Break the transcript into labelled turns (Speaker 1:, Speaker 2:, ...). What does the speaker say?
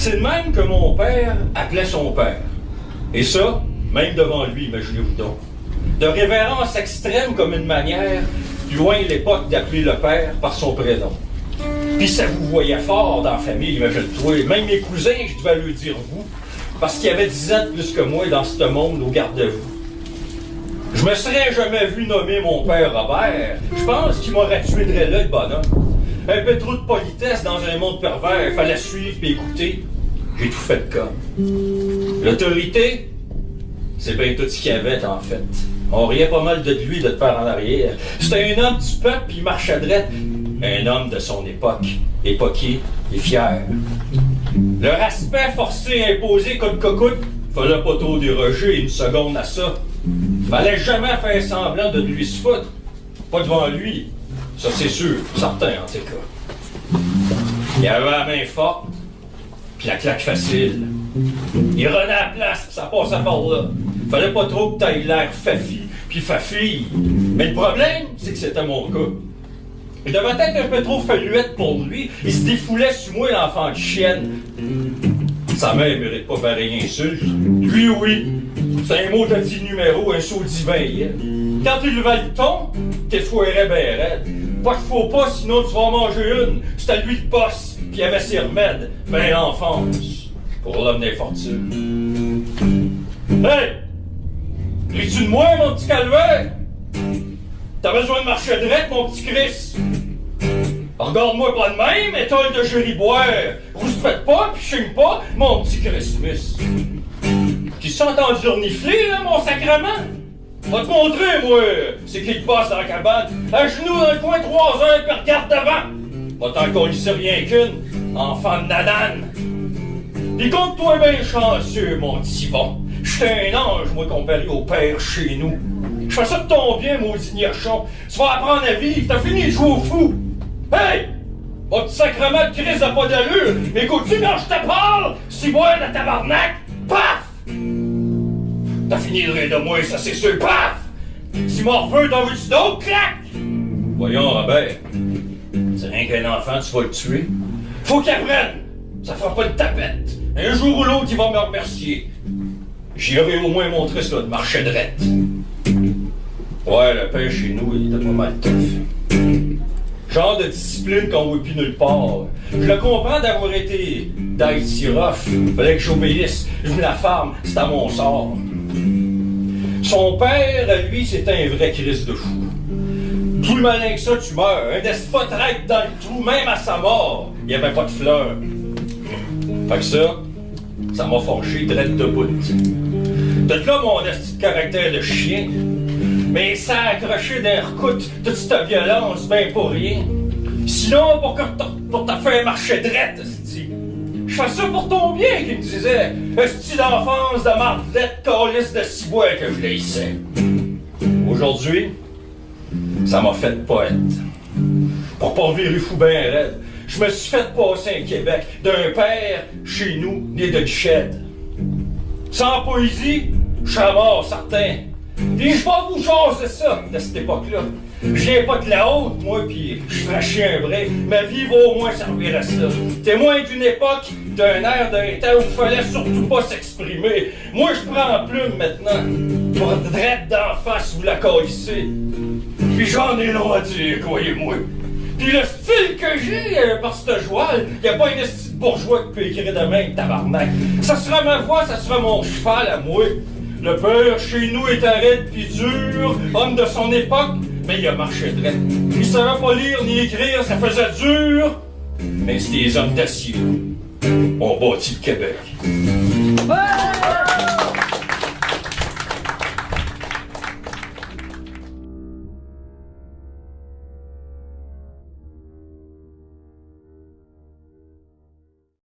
Speaker 1: C'est de même que mon père appelait son père. Et ça, même devant lui, imaginez-vous donc. De révérence extrême comme une manière, loin l'époque d'appeler le père par son prénom. Puis ça vous voyait fort dans la famille, imagine-toi. Même mes cousins, je devais leur dire vous, parce qu'ils avaient 10 ans de plus que moi dans ce monde au garde-vous. Je me serais jamais vu nommer mon père Robert. Je pense qu'il m'aurait tué de là, le bonhomme. Un peu trop de politesse dans un monde pervers, il fallait suivre et écouter. J'ai tout fait comme. L'autorité, c'est bien tout ce qu'il y avait en fait. On riait pas mal de lui, de père en arrière. C'était un homme du peuple, puis il marchait droit. Un homme de son époque, époqué et fier. Leur aspect forcé, imposé comme cocotte, fallait pas trop déroger une seconde à ça. Fallait jamais faire semblant de lui se foutre. Pas devant lui. Ça, c'est sûr, certain en tout cas. Il avait la main forte, puis la claque facile. Il renait à la place, puis ça passait par là. Fallait pas trop que t'ailles l'air fafi, puis fafille. Mais le problème, c'est que c'était mon cas. Je devais être un peu trop faluette pour lui. Il se défoulait sur moi, l'enfant de chienne. Sa mère mérite pas pareil insulte. Lui, oui. C'est un mot de petit numéro, un saut divin. Quand il levait le ton, t'es foiré ben raide. Pas qu'il faut pas, sinon tu vas en manger une. C'était lui le boss, pis il avait ses remèdes. Ben l'enfance, pour l'homme d'infortune. Hey! Ris-tu de moi, mon petit calvaire? T'as besoin de marcher droit, mon petit Chris? Regarde-moi pas de même, étoile de gériboire. Rouspète pas, pis chigne pas, mon petit Christmas. Qui s'est entendu renifler, là, mon sacrement? Va te montrer, moi, c'est qui te passe dans la cabane. À genoux dans le coin 3 heures, pis regarde devant. Va t'en colisser rien qu'une, enfant de nadane. Pis compte-toi bien chanceux, mon petit bon. J'étais un ange, moi, comparé au père chez nous. Je fais ça de ton bien, maudit niachon. Tu vas apprendre à vivre, t'as fini de jouer au fou. Hey! Votre sacrement de crise n'a pas d'allure. Écoute-tu quand je te parle? Si boire de tabarnak, paf! T'as fini de rire de moi, ça c'est sûr, paf! Si morveux, t'en veux-tu d'autres, clac? Voyons, Robert. C'est rien qu'un enfant, tu vas le tuer. Faut qu'il apprenne. Ça fera pas de tapette. Un jour ou l'autre, il va me remercier. J'y aurais au moins montré ça de marcher drette. Ouais, le père chez nous, il était pas mal tough. Genre de discipline qu'on voit plus nulle part. Je le comprends d'avoir été d'Haïti rough. Fallait que j'obéisse. Je me la ferme, c'est à mon sort. Son père, lui, c'était un vrai Christ de fou. Plus malin que ça, tu meurs. Un despote raide dans le trou, même à sa mort. Il n'y avait pas de fleurs. Fait que ça m'a forgé drette de bout. De là, mon esti de caractère de chien. Mais ça a accroché d'un recoute toute cette violence, ben pour rien. Sinon, pour te faire marcher drette, esti. Je fais ça pour ton bien, qu'il me disait. Esti d'enfance, de mardelette, calice de cibois que je l'haïssais. Aujourd'hui, ça m'a fait poète. Pour pas virer fou ben raide, je me suis fait passer un Québec d'un père, chez nous, né de Duchette. Sans poésie, je serais mort, certain. Pis je vais vous jaser ça, de cette époque-là. Je viens pas de la haute, moi, pis je frachais un brin. Ma vie va au moins servir à ça. Témoin d'une époque, d'un air, d'un temps où il fallait surtout pas s'exprimer. Moi, je prends en plume maintenant, pour drette d'en face vous la câlisser. Pis j'en ai long à dire, croyez-moi. Pis le style que j'ai par cette jouale, y a pas un esti de bourgeois qui peut écrire de même, tabarnak. Ça sera ma voix, ça sera mon cheval à moi. Le père chez nous est aride pis dur, homme de son époque, mais il a marché droit. Il savait pas lire ni écrire, ça faisait dur. Mais c'est des hommes d'acier. On bâtit le Québec. Ouais!